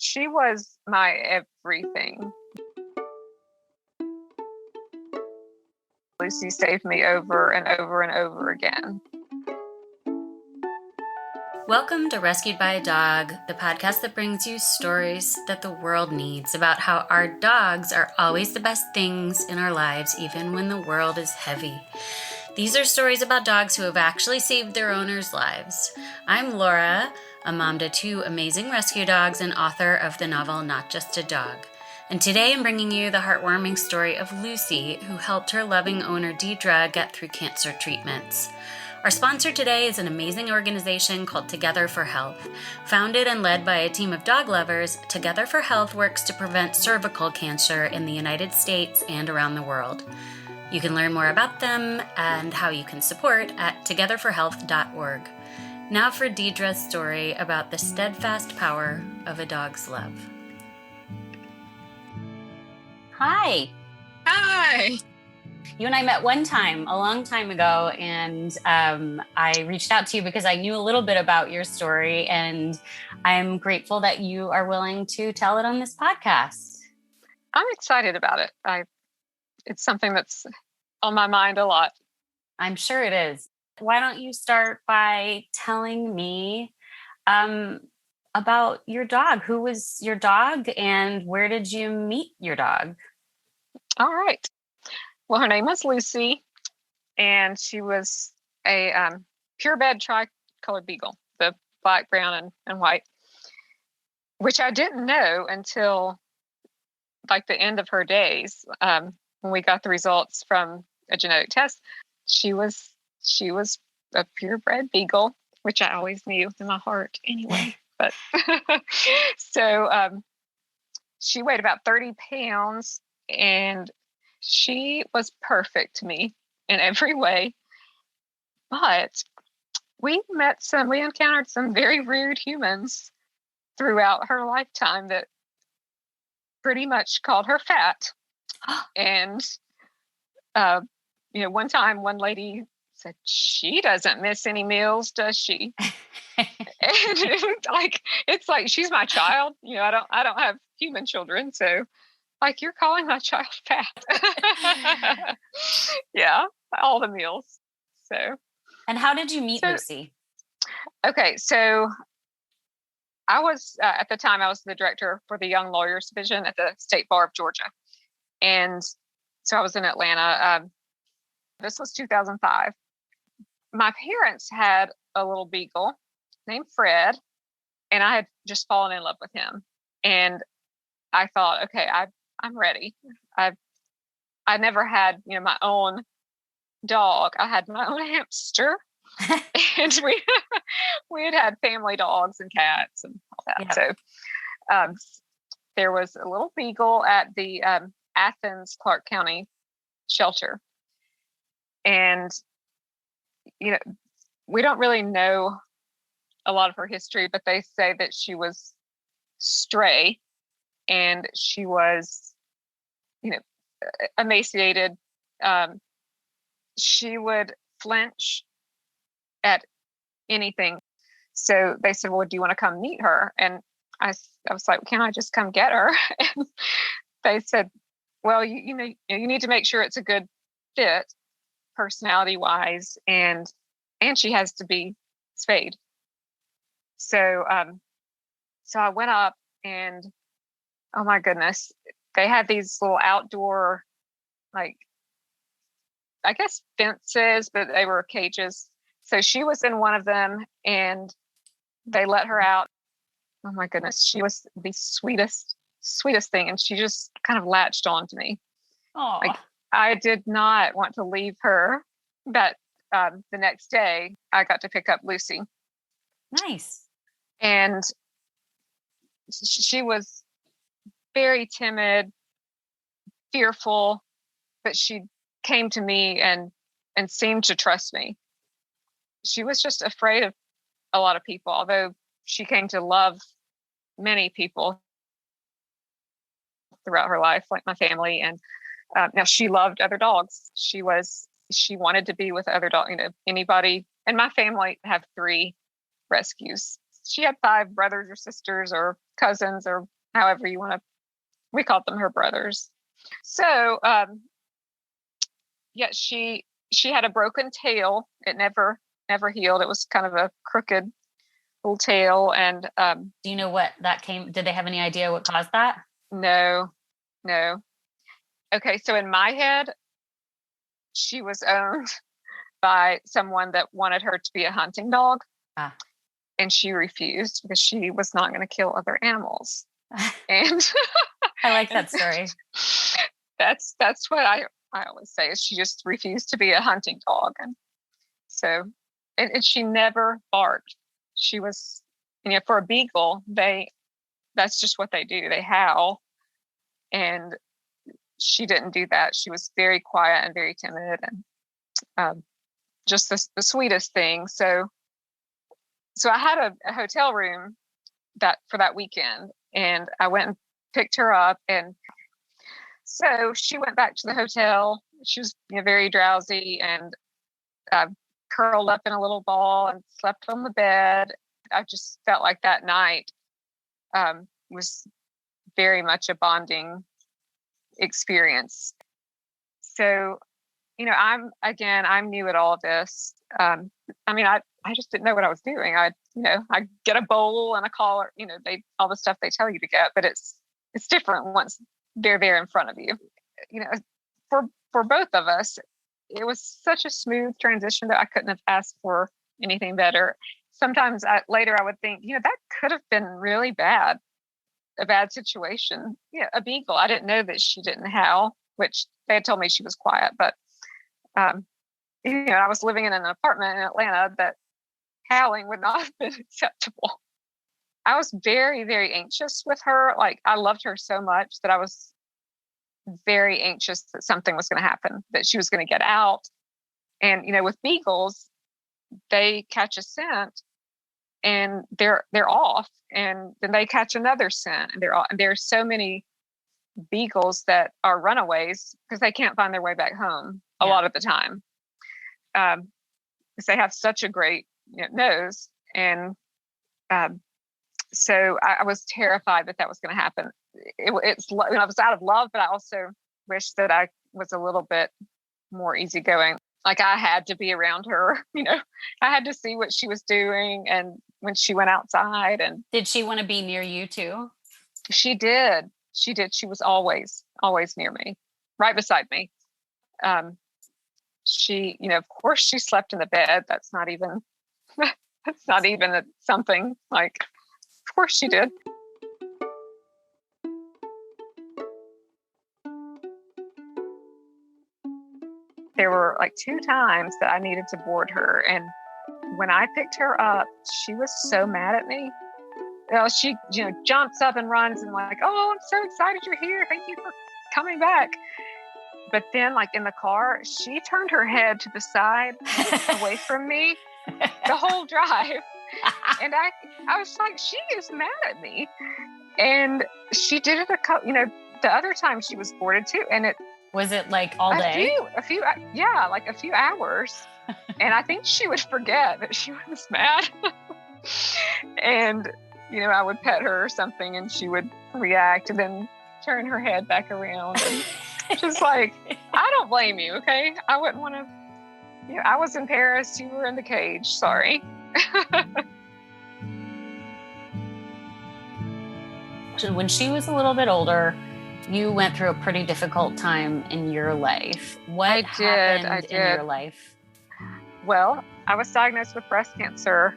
She was my everything. Lucy saved me over and over and over again. Welcome to Rescued by a Dog, the podcast that brings you stories that the world needs about how our dogs are always the best things in our lives, even when the world is heavy. These are stories about dogs who have actually saved their owners' lives. I'm Laura, a mom to two amazing rescue dogs and author of the novel Not Just a Dog. And today I'm bringing you the heartwarming story of Lucy, who helped her loving owner Deidra get through cancer treatments. Our sponsor today is an amazing organization called Together for Health. Founded and led by a team of dog lovers, Together for Health works to prevent cervical cancer in the United States and around the world. You can learn more about them and how you can support at togetherforhealth.org. Now for Deidra's story about the steadfast power of a dog's love. Hi. Hi. You and I met one time, a long time ago, and I reached out to you because I knew a little bit about your story, and I'm grateful that you are willing to tell it on this podcast. I'm excited about it. It's something that's on my mind a lot. I'm sure it is. Why don't you start by telling me about your dog? Who was your dog, and where did you meet your dog? All right. Well, her name was Lucy, and she was a purebred tricolored beagle, the black, brown, and white, which I didn't know until like the end of her days. When we got the results from a genetic test, she was a purebred beagle, which I always knew in my heart anyway. But so she weighed about 30 pounds, and she was perfect to me in every way. But we encountered some very rude humans throughout her lifetime that pretty much called her fat. And, one time one lady said, "She doesn't miss any meals, does she?" And it's like, she's my child. I don't have human children. So like, you're calling my child fat. Yeah, all the meals. So. And how did you meet Lucy? Okay, so I was, at the time, I was the director for the Young Lawyers Division at the State Bar of Georgia. And so I was in Atlanta. This was 2005. My parents had a little beagle named Fred, and I had just fallen in love with him. And I thought, okay, I'm ready. I never had, my own dog. I had my own hamster. And we had family dogs and cats and all that. Yeah. So there was a little beagle at the Athens Clark County shelter. And, we don't really know a lot of her history, but they say that she was stray and she was, emaciated. She would flinch at anything. So they said, "Well, do you want to come meet her?" And I was like, "Can I just come get her?" And they said, "Well, you need to make sure it's a good fit, personality wise, and she has to be spayed." So so I went up, and oh my goodness, they had these little outdoor, like, I guess fences, but they were cages. So she was in one of them, and they let her out. Oh my goodness, she was the sweetest thing, and she just kind of latched on to me. Oh, like, I did not want to leave her, but the next day I got to pick up Lucy. Nice. And she was very timid, fearful, but she came to me and seemed to trust me. She was just afraid of a lot of people, although she came to love many people throughout her life, like my family. And now she loved other dogs. She wanted to be with other dogs, anybody. And my family have 3 rescues. she had 5 brothers or sisters or cousins or however you want to, we called them her brothers. So, yeah, she had a broken tail. It never healed. It was kind of a crooked little tail. And do you know what that came? Did they have any idea what caused that? No. Okay, so in my head, she was owned by someone that wanted her to be a hunting dog. And she refused because she was not going to kill other animals. And I like that story. That's what I always say is she just refused to be a hunting dog. And so, and she never barked. She was, for a beagle, that's just what they do. They howl. And she didn't do that. She was very quiet and very timid and just the sweetest thing. So I had a hotel room for that weekend, and I went and picked her up. And so she went back to the hotel. She was very drowsy and curled up in a little ball and slept on the bed. I just felt like that night was very much a bonding experience. So, I'm new at all of this. I just didn't know what I was doing. I get a bowl and a collar, all the stuff they tell you to get, but it's different once they're there in front of you. For both of us, it was such a smooth transition that I couldn't have asked for anything better. Sometimes later I would think, that could have been really bad, a bad situation. A beagle. I didn't know that she didn't howl, which they had told me she was quiet, but I was living in an apartment in Atlanta that howling would not have been acceptable. I was very, very anxious with her. Like, I loved her so much that I was very anxious that something was going to happen, that she was going to get out. And, with beagles, they catch a scent and they're off, and then they catch another scent and they're off. And there's so many beagles that are runaways because they can't find their way back home a lot of the time. Because they have such a great nose. And so I was terrified that was going to happen. I was out of love, but I also wish that I was a little bit more easygoing. Like, I had to be around her, I had to see what she was doing. And when she went outside. And did she want to be near you too? She did. She was always near me, right beside me. She, of course she slept in the bed. That's not even something like, of course she did. There were like 2 times that I needed to board her. And when I picked her up, she was so mad at me. She, jumps up and runs and like, oh, I'm so excited you're here. Thank you for coming back. But then, like, in the car, she turned her head to the side away from me the whole drive. And I was like, she is mad at me. And she did it the other time she was boarded too. And was it like all day? A few hours. And I think she would forget that she was mad. And, I would pet her or something and she would react and then turn her head back around. And just like, I don't blame you, okay? I wouldn't want to, I was in Paris, you were in the cage, sorry. When she was a little bit older, you went through a pretty difficult time in your life. What happened in your life? Well, I was diagnosed with breast cancer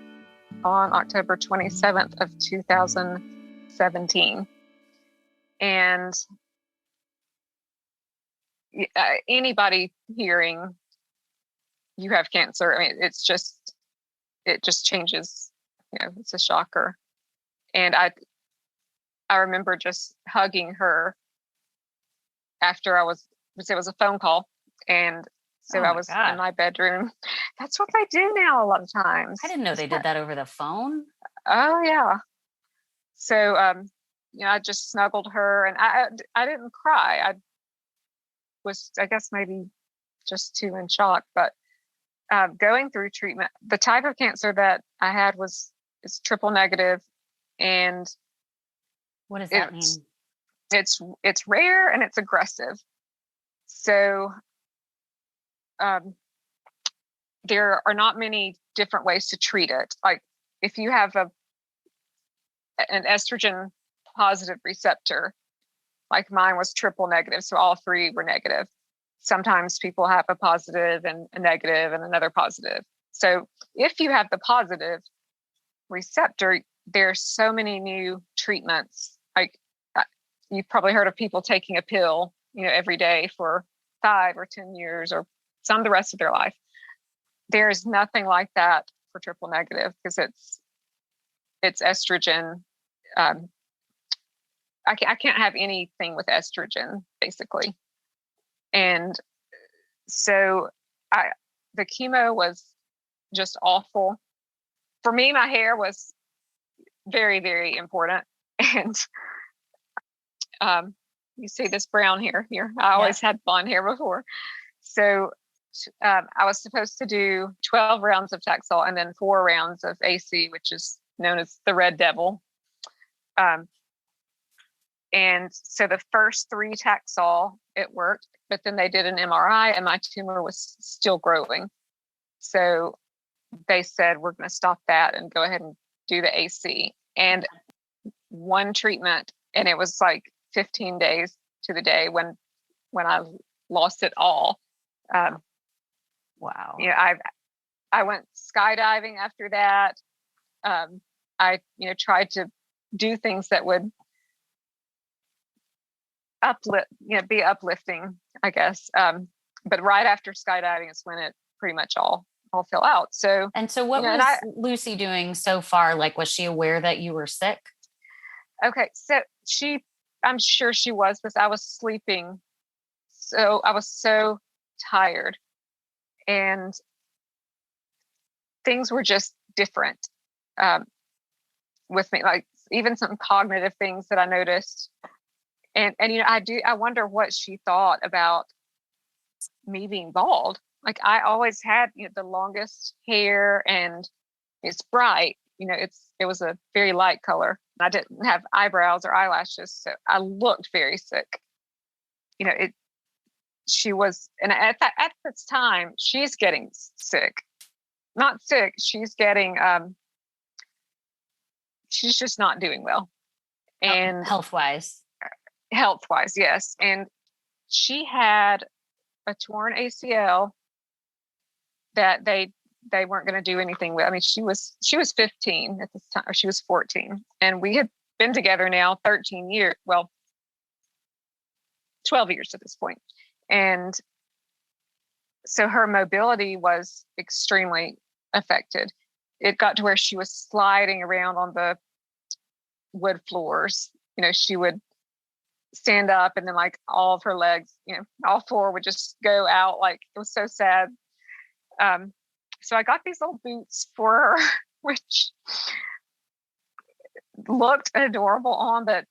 on October 27th of 2017. And anybody hearing you have cancer, I mean, it just changes, it's a shocker. And I remember just hugging her after it was a phone call. And so I was in my bedroom. That's what they do now a lot of times. I didn't know they did that over the phone. Oh, yeah. So, I just snuggled her and I didn't cry. I was, I guess, maybe just too in shock. But going through treatment, the type of cancer that I had was It's triple negative, and What does that mean? It's rare and it's aggressive. So there are not many different ways to treat it. Like if you have an estrogen positive receptor, like mine was triple negative, so all three were negative. Sometimes people have a positive and a negative and another positive. So if you have the positive receptor, there's so many new treatments. Like you've probably heard of people taking a pill, every day for 5 or 10 years or some the rest of their life. There's nothing like that for triple negative because it's estrogen. I can't have anything with estrogen, basically. And so the chemo was just awful. For me, my hair was very, very important. And you see this brown hair here. I always had blonde hair before. So I was supposed to do 12 rounds of Taxol and then 4 rounds of AC, which is known as the Red Devil. And so the first 3 Taxol, it worked, but then they did an MRI and my tumor was still growing. So they said, we're going to stop that and go ahead and do the AC. And one treatment, and it was like 15 days to the day when I lost it all. Wow. I went skydiving after that. I tried to do things that would be uplifting, I guess. But right after skydiving is when it pretty much all fell out. So what was Lucy doing so far? Like, was she aware that you were sick? Okay, so I'm sure she was, because I was sleeping. So I was so tired, and things were just different with me. Like even some cognitive things that I noticed. And I wonder what she thought about me being bald. Like I always had the longest hair, and it's bright. It was a very light color. I didn't have eyebrows or eyelashes, so I looked very sick. She was, and at this time, she's getting sick. Not sick. She's getting. She's just not doing well, and health-wise. Health-wise, yes. And she had a torn ACL that they weren't going to do anything with. I mean, she was 15 at this time, or she was 14, and we had been together now 13 years. Well, 12 years at this point. And so her mobility was extremely affected. It got to where she was sliding around on the wood floors. She would stand up and then like all of her legs, all 4 would just go out. Like it was so sad. So I got these little boots for her, which looked adorable on, but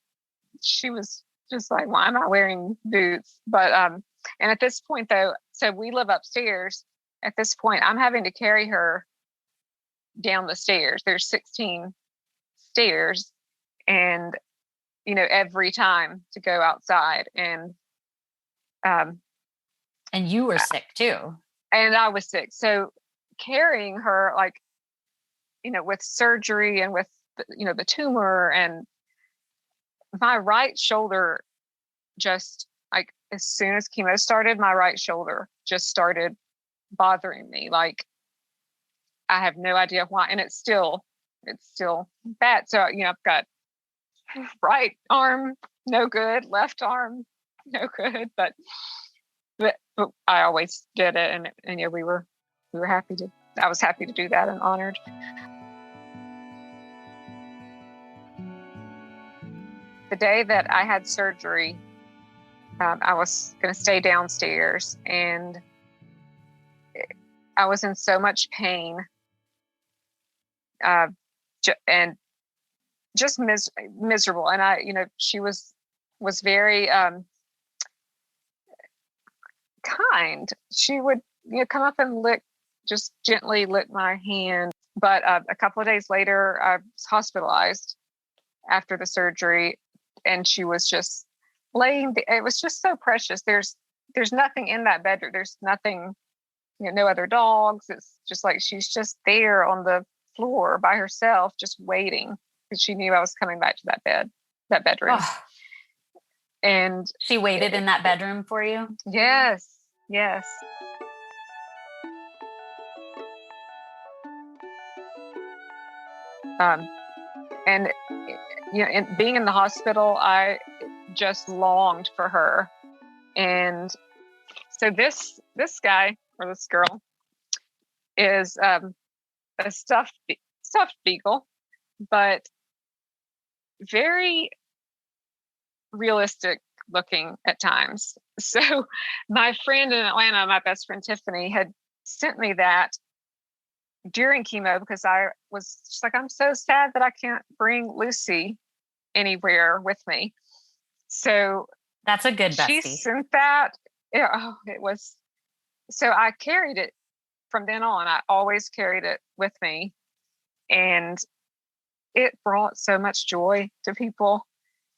she was just like, why am I wearing boots? But, and at this point though, so we live upstairs. At this point, I'm having to carry her down the stairs. There's 16 stairs, and, every time to go outside. And you were sick too. And I was sick. So carrying her, like, with surgery and with, the tumor, and my right shoulder just like, as soon as chemo started, my right shoulder just started bothering me. Like, I have no idea why. And it's still bad. So, I've got right arm, no good, left arm, no good, but I always did it. And we were happy I was happy to do that and honored. The day that I had surgery, I was going to stay downstairs, and I was in so much pain, and just miserable. And she was very kind. She would come up and lick just gently licked my hand. But a couple of days later, I was hospitalized after the surgery, and she was just it was just so precious. There's nothing in that bedroom. There's nothing, no other dogs. It's just like she's just there on the floor by herself, just waiting, because she knew I was coming back to that bedroom. Oh. And she waited in that bedroom for you? Yes. And and being in the hospital, I just longed for her. And so this guy, or this girl, is a stuffed beagle, but very realistic looking at times. So my friend in Atlanta, my best friend Tiffany, had sent me that during chemo, because I was just like, I'm so sad that I can't bring Lucy anywhere with me. So that's a good bestie. She sent that. It was. So I carried it from then on. I always carried it with me. And it brought so much joy to people.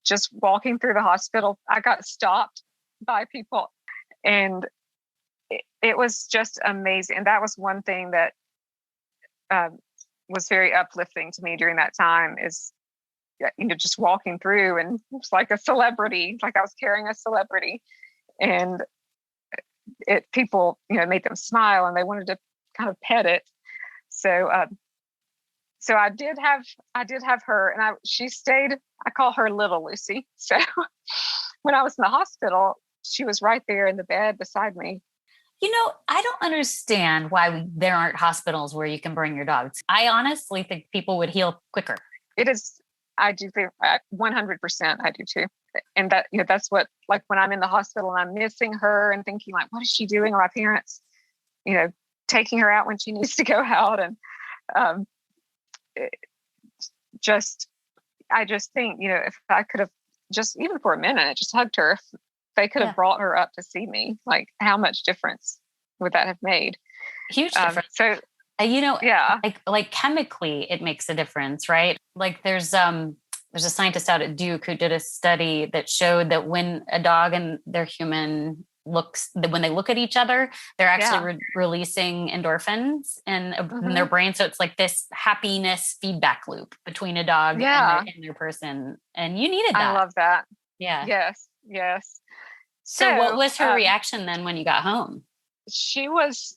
Just walking through the hospital, I got stopped by people, and it was just amazing. And that was one thing that was very uplifting to me during that time, is just walking through, and it was like a celebrity, like I was carrying a celebrity, and people made them smile, and they wanted to kind of pet it. So so I did have her, and she stayed. I call her Little Lucy. So when I was in the hospital, she was right there in the bed beside me. I don't understand why there aren't hospitals where you can bring your dogs. I honestly think people would heal quicker. It is. I do think 100%. I do too. And that, that's what, like when I'm in the hospital and I'm missing her and thinking like, what is she doing? Or my parents, taking her out when she needs to go out. And I just think, if I could have just, even for a minute, just hugged her, if they could have brought her up to see me, like how much difference would that have made? Huge difference. So, like chemically, it makes a difference, right? Like there's a scientist out at Duke who did a study that showed that when a dog and their human when they look at each other, they're actually releasing endorphins in their brain. So it's like this happiness feedback loop between a dog and their person. And you needed that. I love that. Yeah. Yes. So what was her reaction then when you got home? She was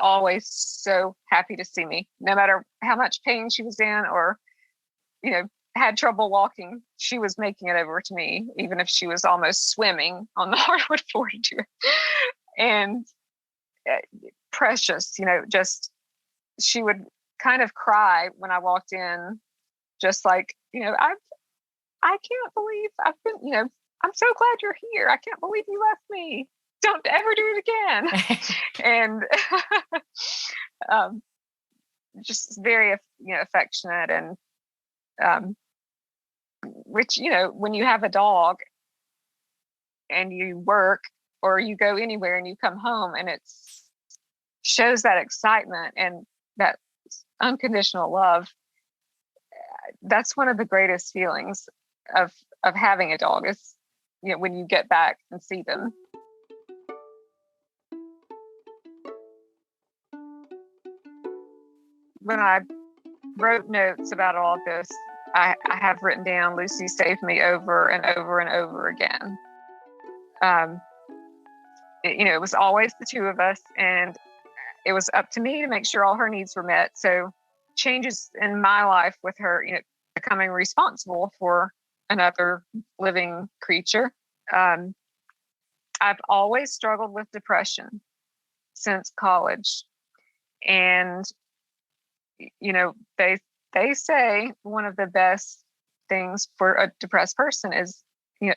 always so happy to see me, no matter how much pain she was in, or, had trouble walking. She was making it over to me, even if she was almost swimming on the hardwood floor to do it. And precious, just, she would kind of cry when I walked in, just like, I can't believe I've been, I'm so glad you're here. I can't believe you left me. Don't ever do it again. And just very, affectionate, and which, when you have a dog and you work or you go anywhere and you come home, and it shows that excitement and that unconditional love, that's one of the greatest feelings of having a dog, is, when you get back and see them. When I wrote notes about all of this, I have written down, Lucy saved me over and over and over again. It was always the two of us, and it was up to me to make sure all her needs were met. So changes in my life with her, becoming responsible for another living creature. I've always struggled with depression since college. And, they say one of the best things for a depressed person is,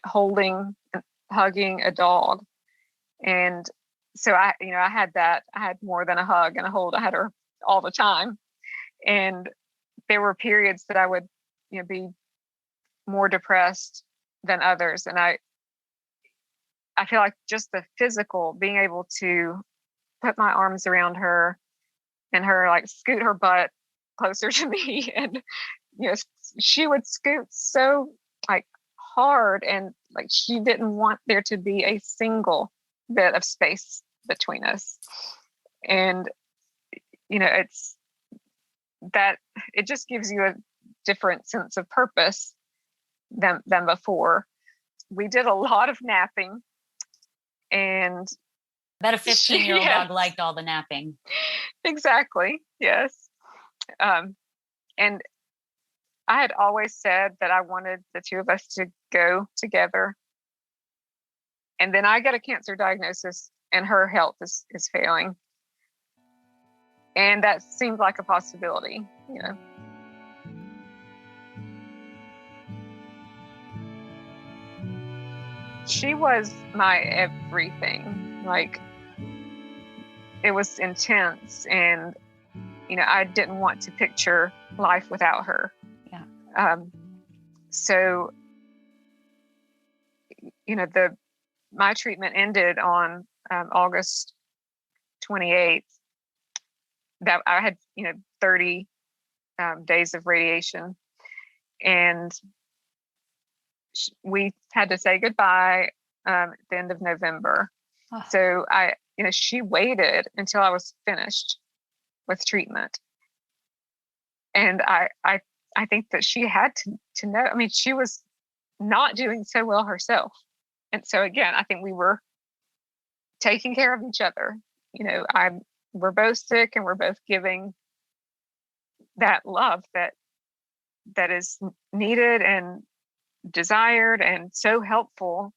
holding and hugging a dog. And so I had that. I had more than a hug and a hold. I had her all the time. And there were periods that I would, be more depressed than others. And I feel like just the physical, being able to put my arms around her and her like scoot her butt closer to me. And, she would scoot so like hard, and like she didn't want there to be a single bit of space between us. And, it's that it just gives you a different sense of purpose than before. We did a lot of napping, and that a 15-year-old dog liked all the napping. Exactly. Yes. And I had always said that I wanted the two of us to go together. And then I got a cancer diagnosis, and her health is failing. And that seemed like a possibility, She was my everything. Like, it was intense, and, I didn't want to picture life without her. Yeah. So, my treatment ended on August 28th. That I had, 30 days of radiation, and we had to say goodbye at the end of November. Oh. So she waited until I was finished with treatment, and I think that she had to know. I mean, she was not doing so well herself, and so again, I think we were taking care of each other. We're both sick, and we're both giving that love that is needed and desired and so helpful.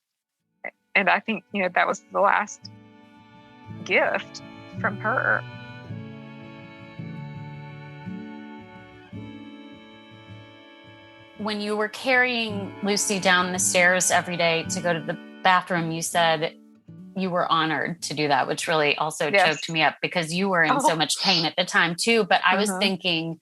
And I think, that was the last gift from her. When you were carrying Lucy down the stairs every day to go to the bathroom, you said you were honored to do that, which really also choked me up, because you were in so much pain at the time too. But I was thinking,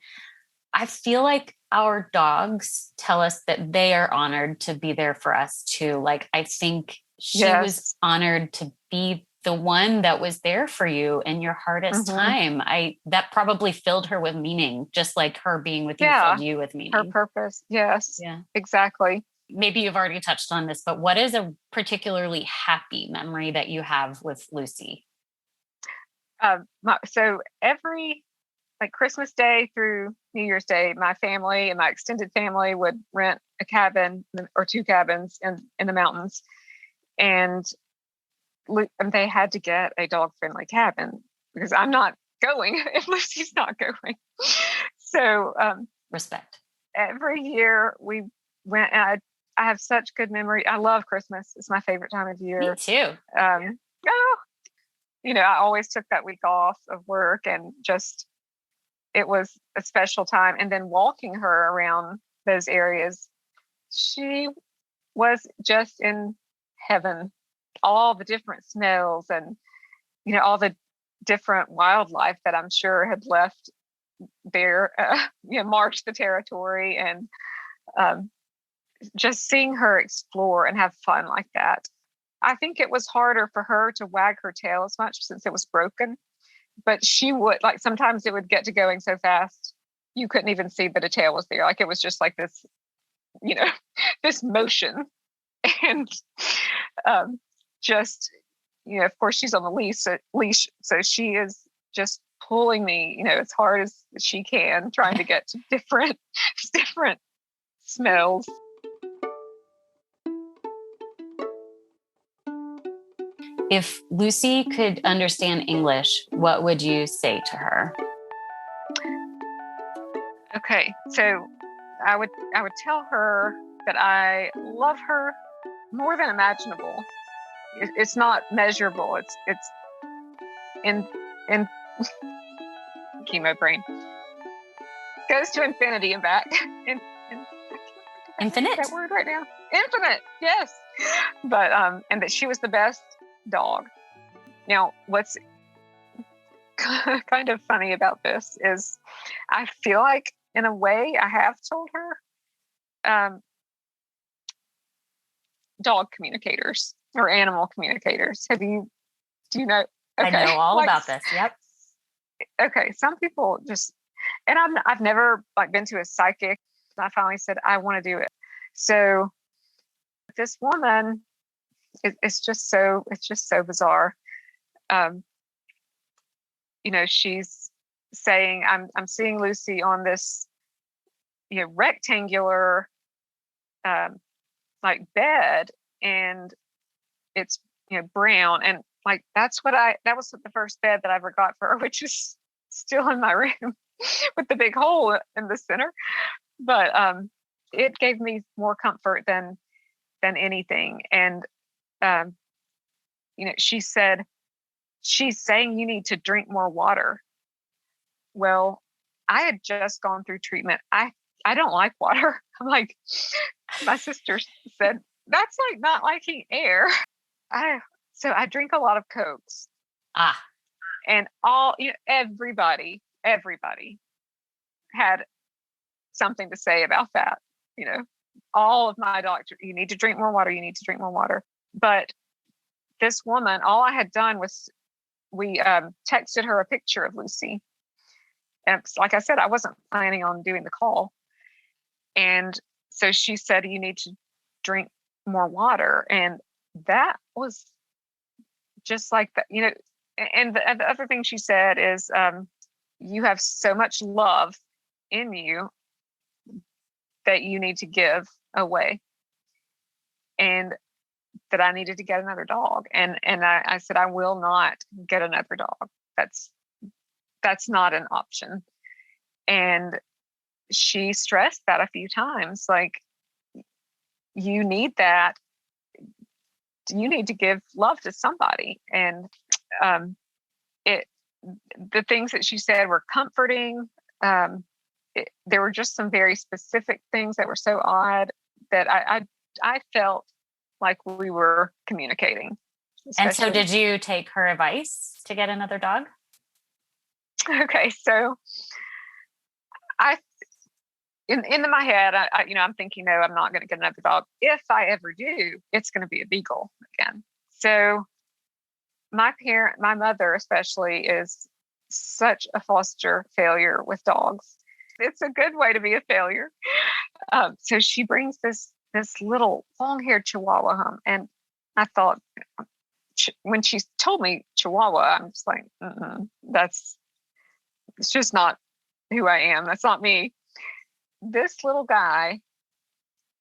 I feel like our dogs tell us that they are honored to be there for us too. Like, I think she was honored to be the one that was there for you in your hardest time. That probably filled her with meaning, just like her being with you filled you with meaning. Her purpose. Yes. Yeah, exactly. Maybe you've already touched on this, but what is a particularly happy memory that you have with Lucy? So every Christmas Day through New Year's Day, my family and my extended family would rent a cabin or two cabins in the mountains. And they had to get a dog-friendly cabin, because I'm not going if Lucy's not going. So respect. Every year we went, and I have such good memory. I love Christmas. It's my favorite time of year. Me too. I always took that week off of work, and just, it was a special time. And then walking her around those areas, she was just in heaven. All the different smells, and, all the different wildlife that I'm sure had left there, marched the territory. And just seeing her explore and have fun like that. I think it was harder for her to wag her tail as much since it was broken. But she would, sometimes it would get to going so fast, you couldn't even see that a tail was there. It was just like this, this motion. And just, of course, she's on the leash. So she is just pulling me, as hard as she can, trying to get to different smells. If Lucy could understand English, what would you say to her? Okay, so I would tell her that I love her more than imaginable. It's not measurable. It's in chemo brain. Goes to infinity and back. Infinite? That word right now. Infinite, yes. But and that she was the best dog. Now, what's kind of funny about this is I feel like, in a way, I have told her dog communicators or animal communicators. Do you know? Okay. I know all about this. Yep. okay, some people just, and I've never like been to a psychic. I finally said, I want to do it. So this woman, it's just so bizarre. Um, she's saying, I'm seeing Lucy on this, rectangular, like bed, and it's, brown. And like, that was the first bed that I ever got for her, which is still in my room with the big hole in the center. But it gave me more comfort than anything. And she said, she's saying you need to drink more water. Well, I had just gone through treatment. I don't like water. I'm like, my sister said, that's like not liking air. So I drink a lot of Cokes. And everybody had something to say about that. All of my doctors, you need to drink more water. You need to drink more water. But this woman, all I had done was we texted her a picture of Lucy. And like I said, I wasn't planning on doing the call. And so she said, you need to drink more water. And that was just like that, and the other thing she said is, you have so much love in you that you need to give away. And that I needed to get another dog. And I said, I will not get another dog. That's not an option. And she stressed that a few times, like, you need that. You need to give love to somebody. And the things that she said were comforting. There were just some very specific things that were so odd that I felt like we were communicating. And so did you take her advice to get another dog? Okay. So in my head, I'm thinking, no, I'm not going to get another dog. If I ever do, it's going to be a beagle again. So my mother especially, is such a foster failure with dogs. It's a good way to be a failure. So she brings this little long-haired Chihuahua home. And I thought, when she told me Chihuahua, I'm just like, it's just not who I am. That's not me. This little guy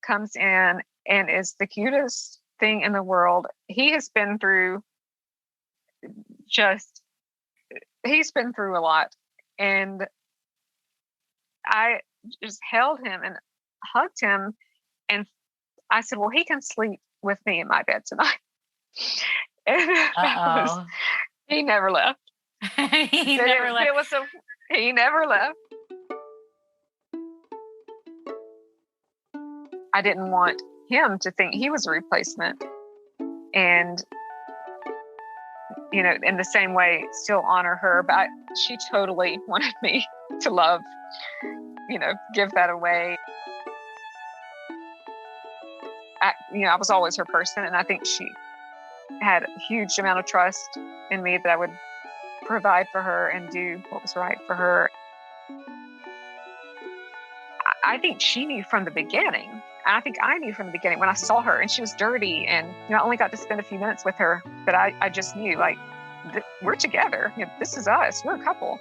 comes in and is the cutest thing in the world. He's been through a lot. And I just held him and hugged him. And I said, well, he can sleep with me in my bed tonight. And he never left. He never left. He never left. I didn't want him to think he was a replacement. And, in the same way, still honor her. But she totally wanted me to love, give that away. I was always her person. And I think she had a huge amount of trust in me that I would provide for her and do what was right for her. I think she knew from the beginning. And I think I knew from the beginning when I saw her, and she was dirty, and I only got to spend a few minutes with her, but I just knew, like, we're together. This is us. We're a couple.